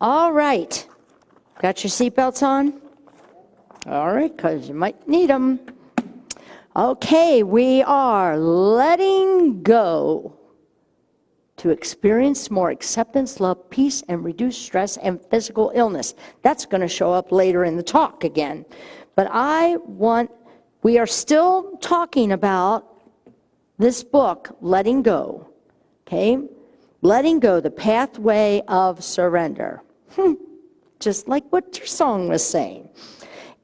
All right. Got your seatbelts on? All right, because you might need them. Okay, we are letting go to experience more acceptance, love, peace, and reduce stress and physical illness. That's going to show up later in the talk again. But we are still talking about this book, Letting Go. Okay? Letting go, the pathway of surrender. Just like what your song was saying.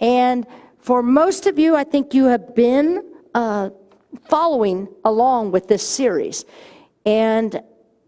And for most of you, I think you have been following along with this series. And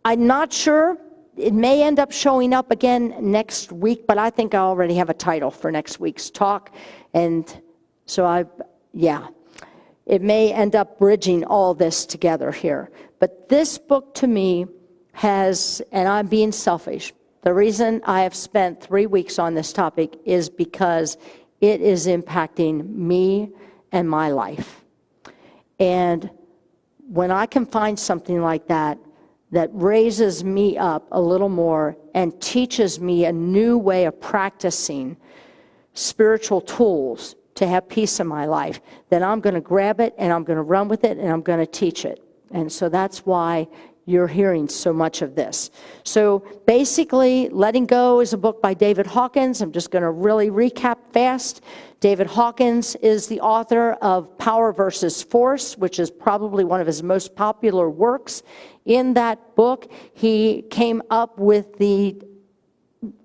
I'm not sure, it may end up showing up again next week, but I think I already have a title for next week's talk. And so it may end up bridging all this together here. But this book to me has, and I'm being selfish, the reason I have spent 3 weeks on this topic is because it is impacting me and my life. And when I can find something like that, that raises me up a little more and teaches me a new way of practicing spiritual tools to have peace in my life, then I'm going to grab it and I'm going to run with it and I'm going to teach it. And so that's why you're hearing so much of this. So basically, Letting Go is a book by David Hawkins. I'm just going to really recap fast. David Hawkins is the author of Power versus Force, which is probably one of his most popular works. In that book, he came up with the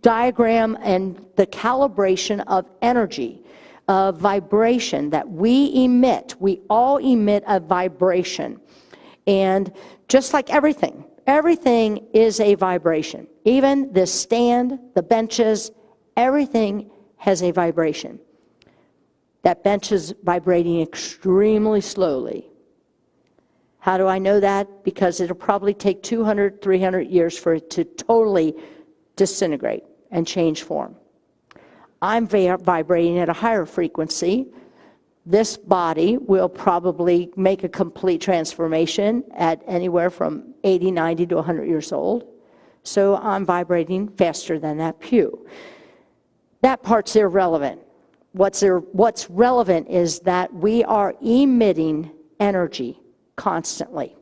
diagram and the calibration of energy, of vibration that we emit. We all emit a vibration. And just like everything is a vibration. Even this stand, the benches, everything has a vibration. That bench is vibrating extremely slowly. How do I know that? Because it'll probably take 200, 300 years for it to totally disintegrate and change form. I'm vibrating at a higher frequency. This body will probably make a complete transformation at anywhere from 80, 90 to 100 years old. So I'm vibrating faster than that pew. That part's irrelevant. What's relevant is that we are emitting energy constantly.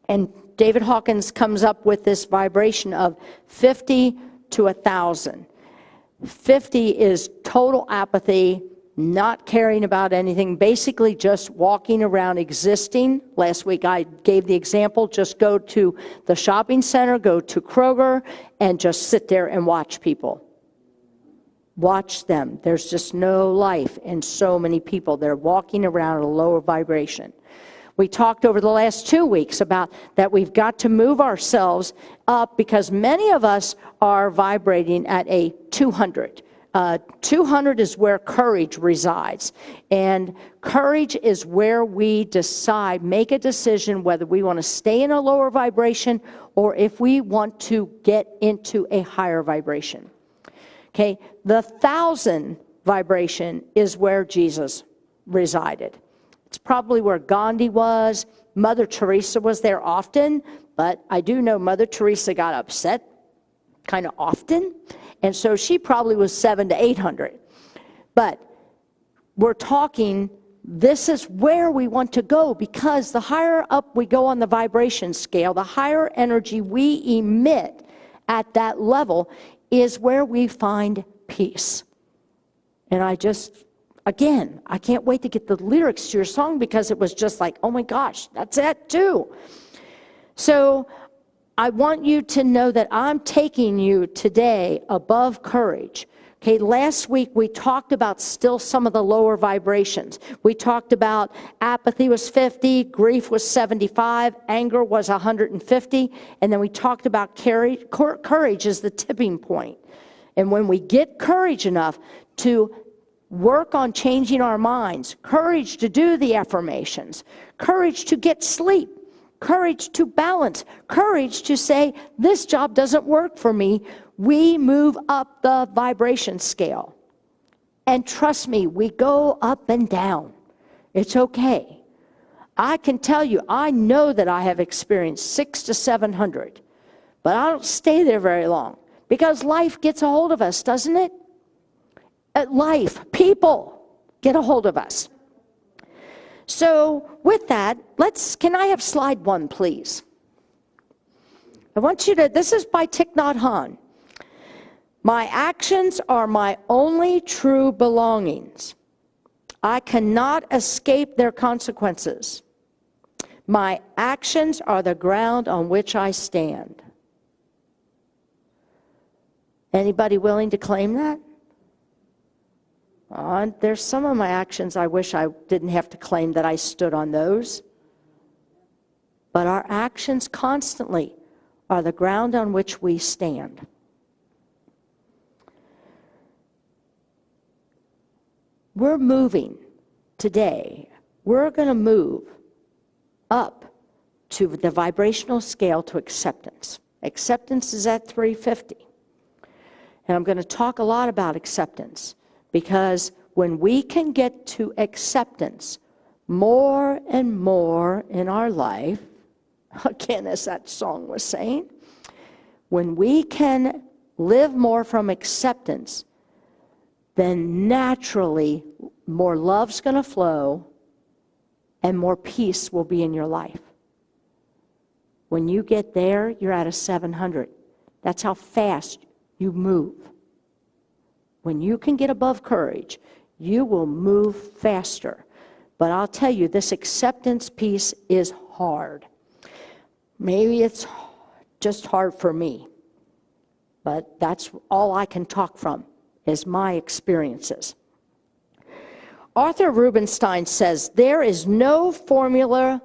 And David Hawkins comes up with this vibration of 50 to 1,000. 50 is total apathy, not caring about anything, basically just walking around existing. Last week I gave the example, just go to the shopping center, go to Kroger, and just sit there and watch people. Watch them. There's just no life in so many people. They're walking around at a lower vibration. We talked over the last 2 weeks about that we've got to move ourselves up because many of us are vibrating at a 200. 200 is where courage resides. And courage is where we make a decision whether we want to stay in a lower vibration or if we want to get into a higher vibration. Okay, the 1,000 vibration is where Jesus resided. It's probably where Gandhi was. Mother Teresa was there often, but I do know Mother Teresa got upset kind of often. And so she probably was 700 to 800. But we're talking, this is where we want to go because the higher up we go on the vibration scale, the higher energy we emit at that level is where we find peace. And I can't wait to get the lyrics to your song because it was just like, oh my gosh, that's it too. So I want you to know that I'm taking you today above courage. Okay, last week we talked about still some of the lower vibrations. We talked about apathy was 50, grief was 75, anger was 150, and then we talked about courage is the tipping point. And when we get courage enough to work on changing our minds, courage to do the affirmations, courage to get sleep, courage to balance, courage to say, this job doesn't work for me, we move up the vibration scale. And trust me, we go up and down. It's okay. I can tell you, I know that I have experienced 600 to 700, but I don't stay there very long Because life gets a hold of us, doesn't it? Life, people get a hold of us. So with that, can I have slide 1, please? I want you to, this is by Thich Nhat Hanh. My actions are my only true belongings. I cannot escape their consequences. My actions are the ground on which I stand. Anybody willing to claim that? There's some of my actions I wish I didn't have to claim that I stood on those. But our actions constantly are the ground on which we stand. We're moving today. We're going to move up to the vibrational scale to acceptance. Acceptance is at 350. And I'm going to talk a lot about acceptance, because when we can get to acceptance more and more in our life, again, as that song was saying, when we can live more from acceptance, then naturally more love's going to flow and more peace will be in your life. When you get there, you're at a 700. That's how fast you move. When you can get above courage, you will move faster. But I'll tell you, this acceptance piece is hard. Maybe it's just hard for me, but that's all I can talk from, is my experiences. Arthur Rubinstein says, there is no formula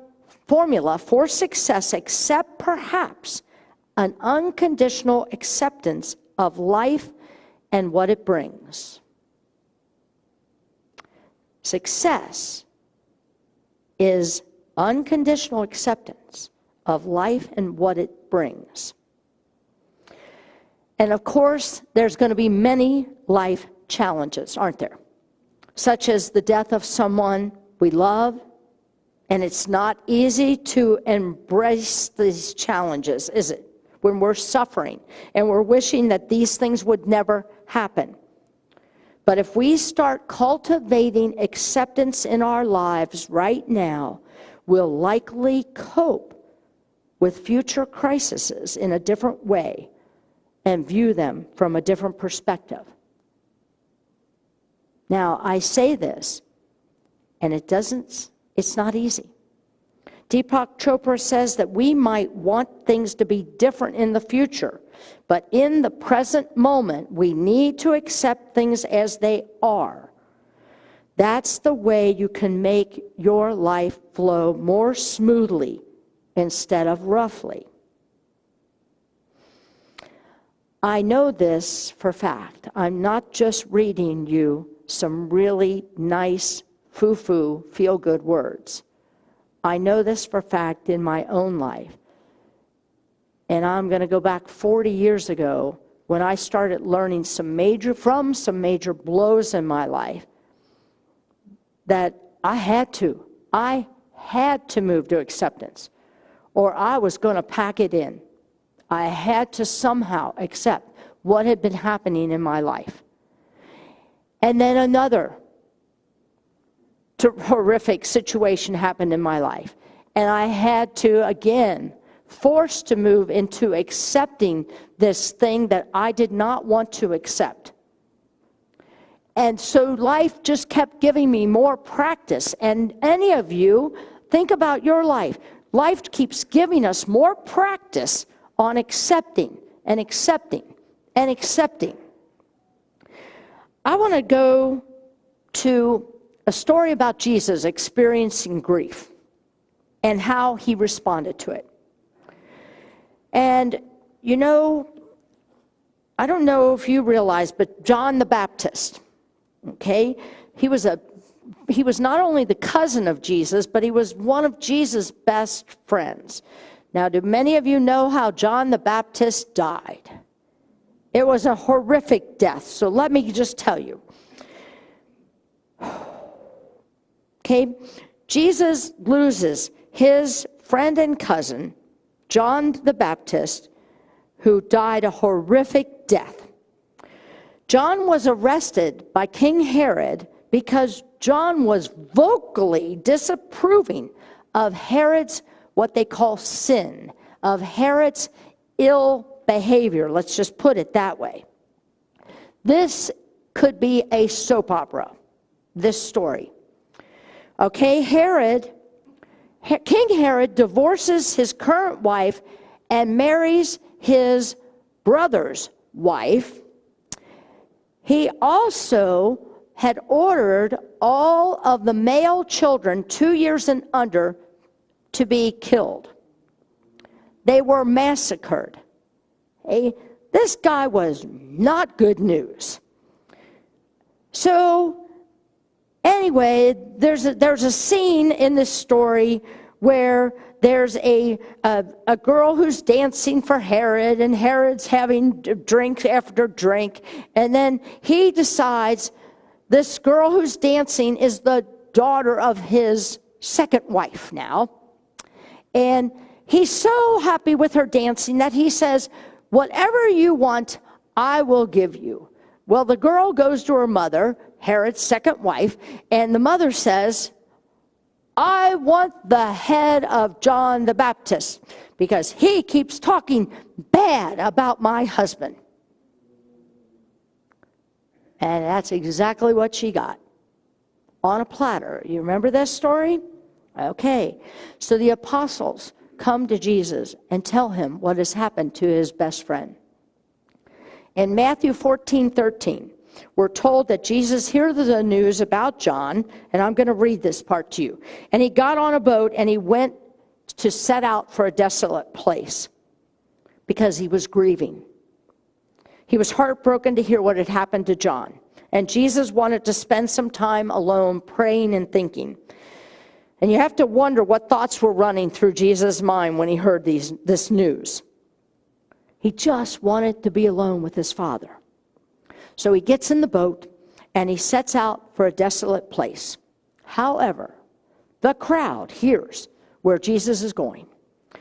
for success except perhaps an unconditional acceptance of life and what it brings. Success is unconditional acceptance of life and what it brings. And of course, there's going to be many life challenges, aren't there? Such as the death of someone we love, and it's not easy to embrace these challenges, is it? When we're suffering and we're wishing that these things would never happen. But if we start cultivating acceptance in our lives right now, we'll likely cope with future crises in a different way and view them from a different perspective. Now, I say this, and it's not easy. Deepak Chopra says that we might want things to be different in the future, but in the present moment, we need to accept things as they are. That's the way you can make your life flow more smoothly instead of roughly. I know this for fact. I'm not just reading you some really nice, foo-foo, feel-good words. I know this for fact in my own life. And I'm going to go back 40 years ago when I started learning some major blows in my life that I had to move to acceptance, or I was going to pack it in. I had to somehow accept what had been happening in my life. And then another horrific situation happened in my life. And I had to, again, forced to move into accepting this thing that I did not want to accept. And so life just kept giving me more practice. And any of you, think about your life. Life keeps giving us more practice on accepting and accepting and accepting. I want to go to a story about Jesus experiencing grief and how he responded to it. And, you know, I don't know if you realize, but John the Baptist, okay, he was not only the cousin of Jesus, but he was one of Jesus' best friends. Now, do many of you know how John the Baptist died? It was a horrific death, so let me just tell you. Okay, Jesus loses his friend and cousin, John the Baptist, who died a horrific death. John was arrested by King Herod because John was vocally disapproving of Herod's, what they call sin, of Herod's ill behavior. Let's just put it that way. This could be a soap opera, this story. Okay, King Herod divorces his current wife and marries his brother's wife. He also had ordered all of the male children 2 years and under to be killed. They were massacred. This guy was not good news. So anyway, there's a scene in this story where there's a girl who's dancing for Herod, and Herod's having drink after drink, and then he decides this girl who's dancing is the daughter of his second wife now. And he's so happy with her dancing that he says, "Whatever you want, I will give you." Well, the girl goes to her mother, Herod's second wife, and the mother says, "I want the head of John the Baptist because he keeps talking bad about my husband." And that's exactly what she got on a platter. You remember this story? Okay. So the apostles come to Jesus and tell him what has happened to his best friend. In Matthew 14:13, we're told that Jesus heard the news about John, and I'm going to read this part to you. And he got on a boat and he went to set out for a desolate place because he was grieving. He was heartbroken to hear what had happened to John. And Jesus wanted to spend some time alone praying and thinking. And you have to wonder what thoughts were running through Jesus' mind when he heard this news. He just wanted to be alone with his Father. So he gets in the boat and he sets out for a desolate place. However, the crowd hears where Jesus is going.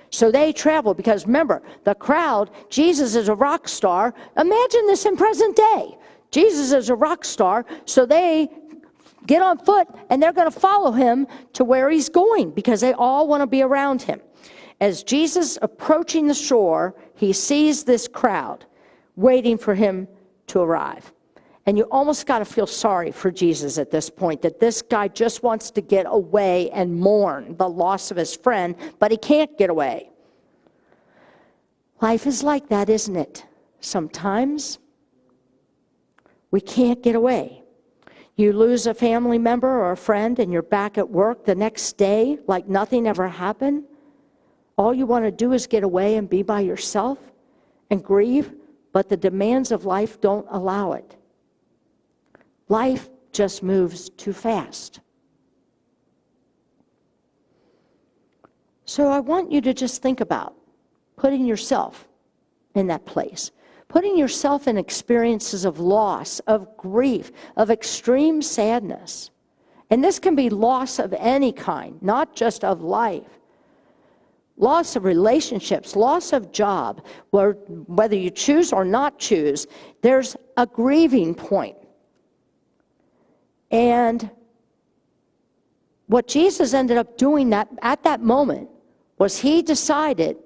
So they travel because remember, the crowd, Jesus is a rock star. Imagine this in present day. Jesus is a rock star, so they get on foot and they're going to follow him to where he's going because they all want to be around him. As Jesus approaching the shore, he sees this crowd waiting for him to arrive. And you almost got to feel sorry for Jesus at this point, that this guy just wants to get away and mourn the loss of his friend, but he can't get away. Life is like that, isn't it? Sometimes we can't get away. You lose a family member or a friend and you're back at work the next day like nothing ever happened. All you want to do is get away and be by yourself and grieve, but the demands of life don't allow it. Life just moves too fast. So I want you to just think about putting yourself in that place. Putting yourself in experiences of loss, of grief, of extreme sadness. And this can be loss of any kind, not just of life. Loss of relationships, loss of job, whether you choose or not choose, there's a grieving point. And what Jesus ended up doing at that moment was he decided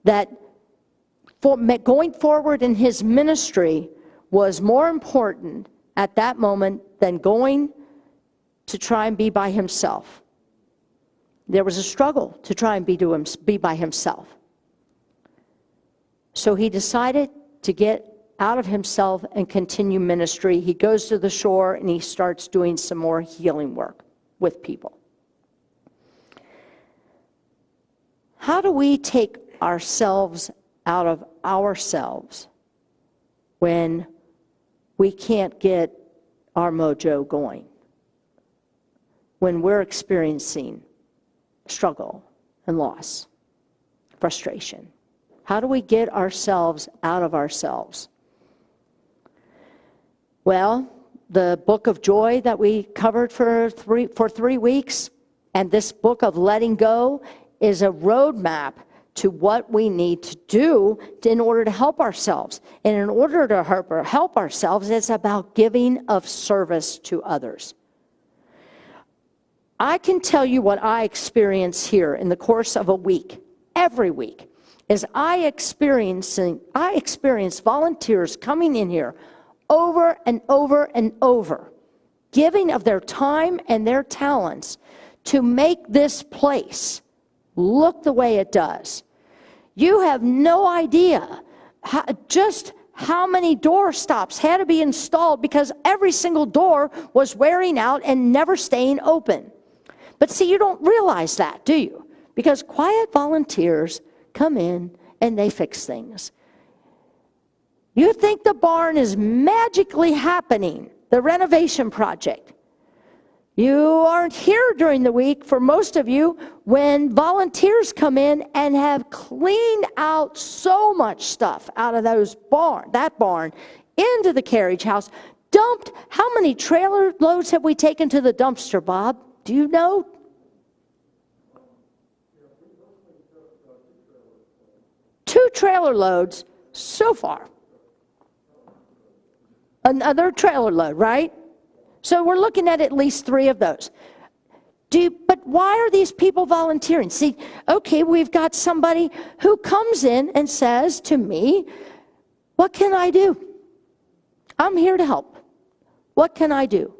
that going forward in his ministry was more important at that moment than going to try and be by himself. There was a struggle to try and be by himself. So he decided to get out of himself and continue ministry. He goes to the shore and he starts doing some more healing work with people. How do we take ourselves out of ourselves when we can't get our mojo going? When we're experiencing struggle and loss, frustration. How do we get ourselves out of ourselves? Well, the book of joy that we covered for 3 weeks, and this book of letting go is a roadmap to what we need to do in order to help ourselves. And in order to help ourselves, it's about giving of service to others. I can tell you what I experience here in the course of a week, every week, is I experience volunteers coming in here over and over and over, giving of their time and their talents to make this place look the way it does. You have no idea just how many door stops had to be installed because every single door was wearing out and never staying open. But see, you don't realize that, do you? Because quiet volunteers come in and they fix things. You think the barn is magically happening, the renovation project. You aren't here during the week, for most of you, when volunteers come in and have cleaned out so much stuff out of that barn into the carriage house, dumped. How many trailer loads have we taken to the dumpster, Bob? Do you know? 2 trailer loads so far. Another trailer load, right? So we're looking at least 3 of those. But why are these people volunteering? See, okay, we've got somebody who comes in and says to me, what can I do? I'm here to help. What can I do?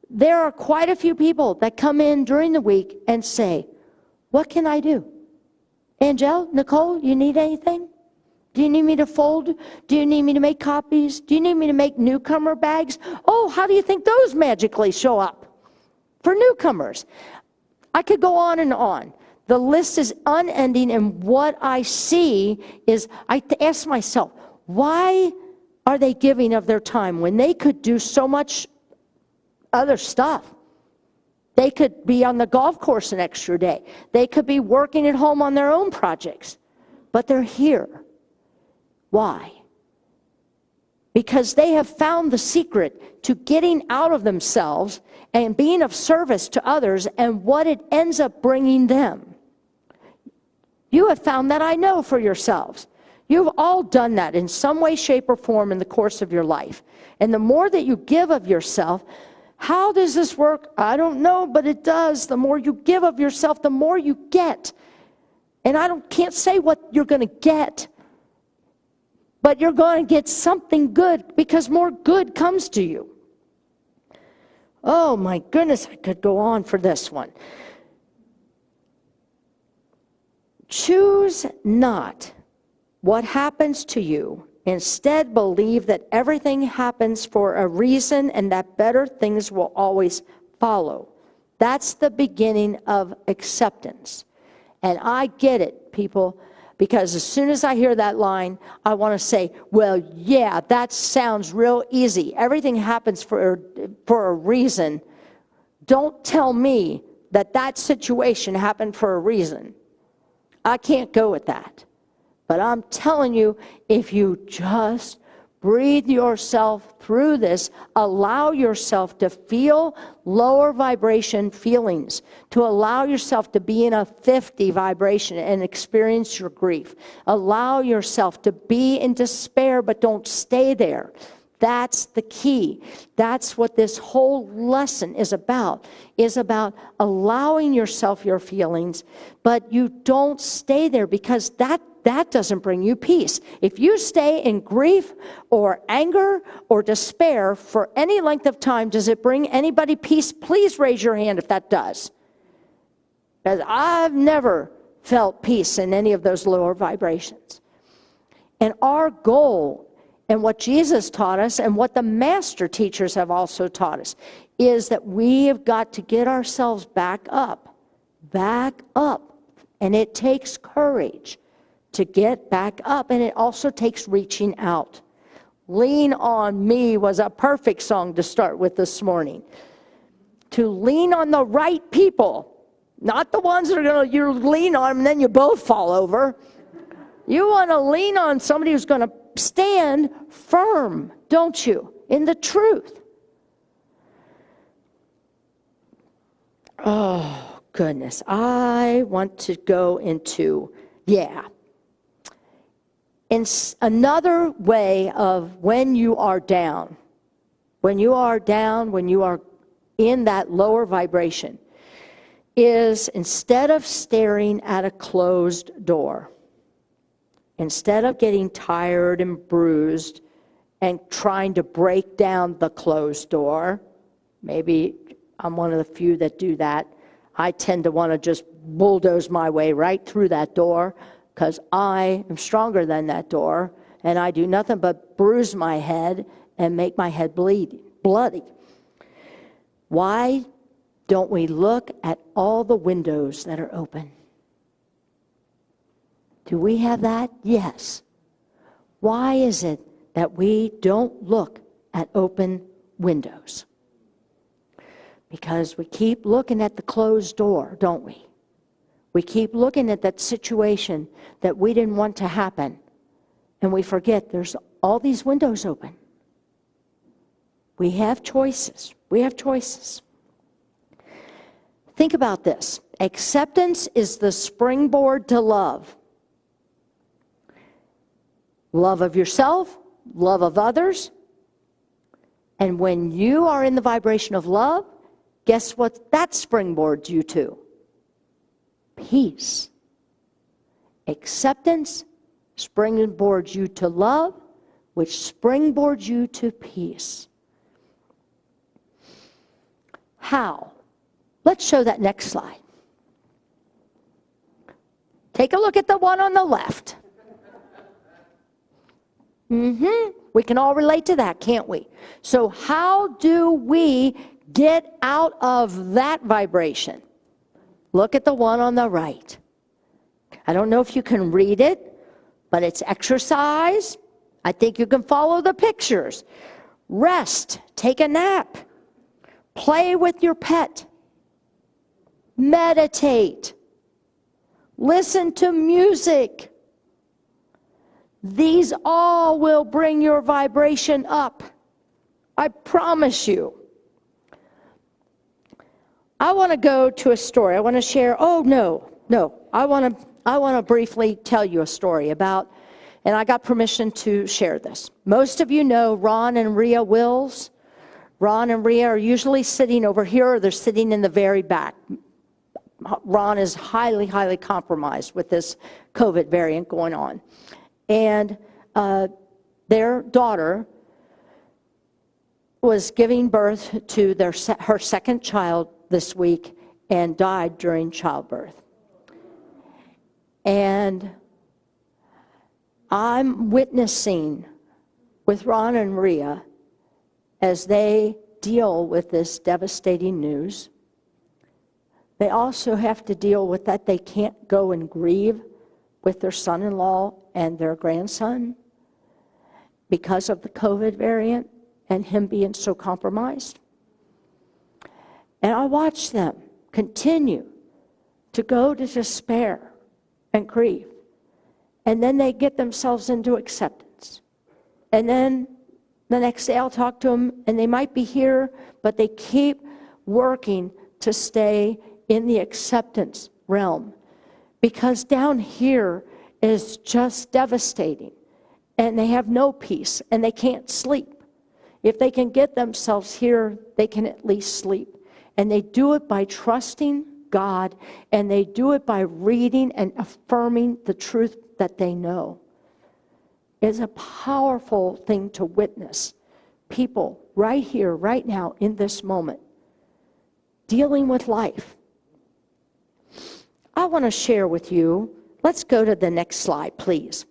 There are quite a few people that come in during the week and say, what can I do? Angel, Nicole, you need anything? Do you need me to fold? Do you need me to make copies? Do you need me to make newcomer bags? Oh, how do you think those magically show up for newcomers? I could go on and on. The list is unending, and what I see is, I ask myself, why are they giving of their time when they could do so much other stuff? They could be on the golf course an extra day. They could be working at home on their own projects, but they're here. Why? Because they have found the secret to getting out of themselves and being of service to others and what it ends up bringing them. You have found that, I know, for yourselves. You've all done that in some way, shape, or form in the course of your life. And the more that you give of yourself, how does this work? I don't know, but it does. The more you give of yourself, the more you get. And can't say what you're going to get, but you're going to get something good because more good comes to you. Oh my goodness, I could go on for this one. Choose not what happens to you. Instead, believe that everything happens for a reason and that better things will always follow. That's the beginning of acceptance. And I get it, people, because as soon as I hear that line, I want to say, well, yeah, that sounds real easy. Everything happens for a reason. Don't tell me that situation happened for a reason. I can't go with that. But I'm telling you, if you just breathe yourself through this, allow yourself to feel lower vibration feelings, to allow yourself to be in a 50 vibration and experience your grief. Allow yourself to be in despair, but don't stay there. That's the key. That's what this whole lesson is about allowing yourself your feelings, but you don't stay there because that doesn't bring you peace. If you stay in grief or anger or despair for any length of time, does it bring anybody peace? Please raise your hand if that does. Because I've never felt peace in any of those lower vibrations. And our goal, and what Jesus taught us, and what the master teachers have also taught us, is that we have got to get ourselves back up. And it takes courage to get back up, and it also takes reaching out. Lean on Me was a perfect song to start with this morning. To lean on the right people, not the ones that are going to, you lean on them and then you both fall over. You want to lean on somebody who's going to stand firm, don't you, in the truth. Oh, goodness. I want to go into, Yeah. And another way of when you are down, when you are in that lower vibration, is instead of staring at a closed door, instead of getting tired and bruised and trying to break down the closed door, maybe I'm one of the few that do that. I tend to want to just bulldoze my way right through that door because I am stronger than that door, and I do nothing but bruise my head and make my head bloody. Why don't we look at all the windows that are open? Do we have that? Yes. Why is it that we don't look at open windows? Because we keep looking at the closed door, don't we? We keep looking at that situation that we didn't want to happen, and we forget there's all these windows open. We have choices. We have choices. Think about this. Acceptance is the springboard to love. Love of yourself, love of others. And when you are in the vibration of love, guess what that springboards you to? Peace. Acceptance springboards you to love, which springboards you to peace. How? Let's show that next slide. Take a look at the one on the left. We can all relate to that, can't we? So how do we get out of that vibration? Look at the one on the right. I don't know if you can read it, but it's exercise. I think you can follow the pictures. Rest, take a nap, play with your pet, meditate, listen to music. These all will bring your vibration up. I promise you. I want to go to a story. I want to share. I want to briefly tell you a story about, and I got permission to share this. Most of you know Ron and Rhea Wills. Ron and Rhea are usually sitting over here, or they're sitting in the very back. Ron is highly, highly compromised with this COVID variant going on. And their daughter was giving birth to her second child this week and died during childbirth. And I'm witnessing with Ron and Rhea as they deal with this devastating news. They also have to deal with that they can't go and grieve with their son-in-law and their grandson because of the COVID variant and him being so compromised. And I watch them continue to go to despair and grief. And then they get themselves into acceptance. And then the next day I'll talk to them, and they might be here, but they keep working to stay in the acceptance realm. Because down here is just devastating. And they have no peace, and they can't sleep. If they can get themselves here, they can at least sleep. And they do it by trusting God, and they do it by reading and affirming the truth that they know. It's a powerful thing to witness. People right here, right now, in this moment, dealing with life. I want to share with you, let's go to the next slide, please.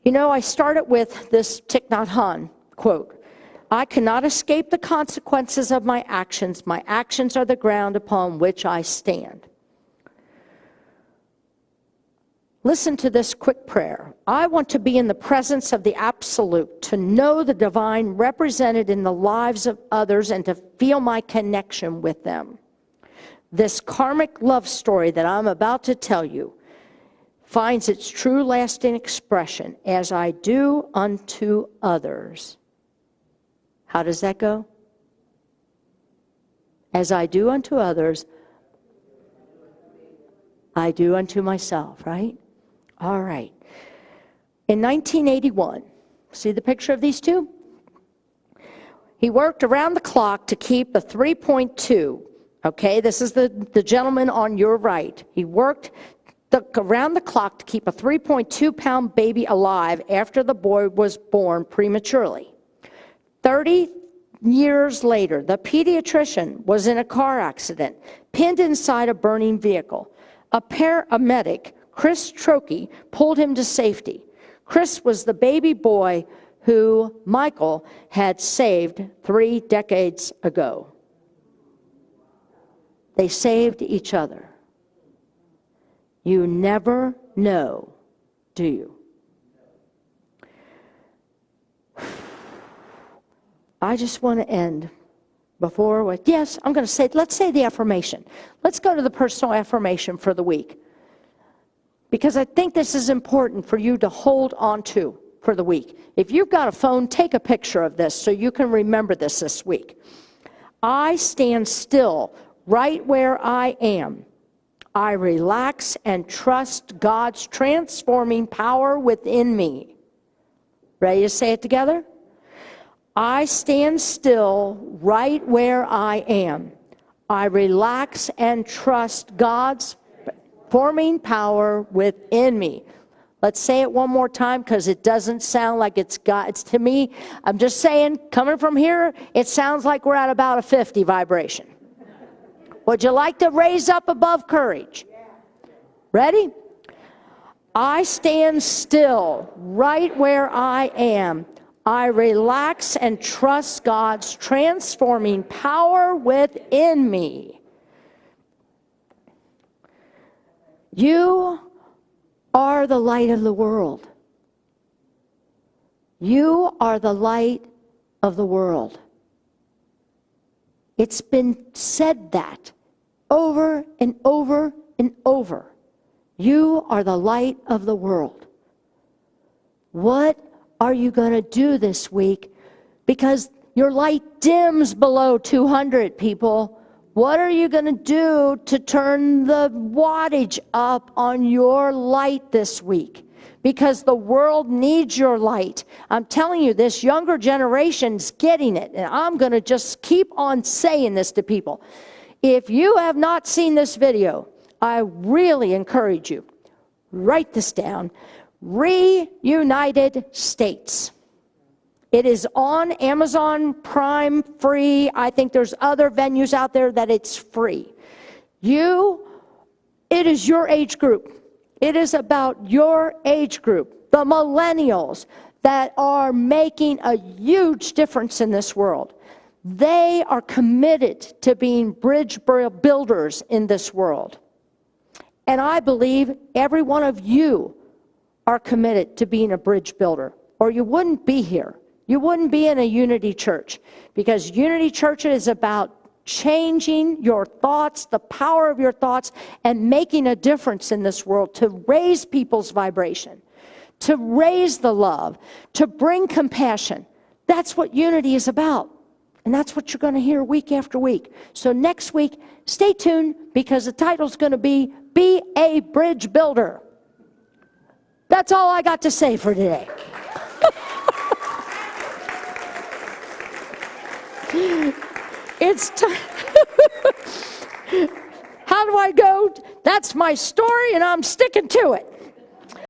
You know, I started with this Thich Nhat Hanh quote. I cannot escape the consequences of my actions. My actions are the ground upon which I stand. Listen to this quick prayer. I want to be in the presence of the absolute, to know the divine represented in the lives of others and to feel my connection with them. This karmic love story that I'm about to tell you finds its true lasting expression as I do unto others. How does that go? As I do unto others, I do unto myself, right? All right. In 1981, see the picture of these two? He worked around the clock to keep a 3.2. Okay, this is the gentleman on your right. He worked around the clock to keep a 3.2-pound baby alive after the boy was born prematurely. 30 years later, the pediatrician was in a car accident, pinned inside a burning vehicle. A paramedic, Chris Trokey, pulled him to safety. Chris was the baby boy who Michael had saved 3 decades ago. They saved each other. You never know, do you? I just want to end before with, yes, I'm going to say, let's say the affirmation. Let's go to the personal affirmation for the week. Because I think this is important for you to hold on to for the week. If you've got a phone, take a picture of this so you can remember this week. I stand still right where I am. I relax and trust God's transforming power within me. Ready to say it together? I stand still right where I am. I relax and trust God's forming power within me. Let's say it one more time because it doesn't sound like it's God. It's to me, I'm just saying, coming from here, it sounds like we're at about a 50 vibration. Would you like to raise up above courage? Ready? I stand still right where I am. I relax and trust God's transforming power within me. You are the light of the world. You are the light of the world. It's been said that over and over and over. You are the light of the world. What are you going to do this week? Because your light dims below 200, people. What are you going to do to turn the wattage up on your light this week? Because the world needs your light. I'm telling you, this younger generation's getting it. And I'm going to just keep on saying this to people. If you have not seen this video, I really encourage you, write this down. Reunited States. It is on Amazon Prime free. I think there's other venues out there that it's free. It is your age group. It is about your age group, the millennials that are making a huge difference in this world. They are committed to being bridge builders in this world. And I believe every one of you are committed to being a bridge builder, or you wouldn't be here. You wouldn't be in a Unity Church, because Unity Church is about changing your thoughts, the power of your thoughts, and making a difference in this world to raise people's vibration, to raise the love, to bring compassion. That's what Unity is about. And that's what you're going to hear week after week. So next week, stay tuned, because the title's going to be a Bridge Builder. That's all I got to say for today. It's time. How do I go? That's my story, and I'm sticking to it.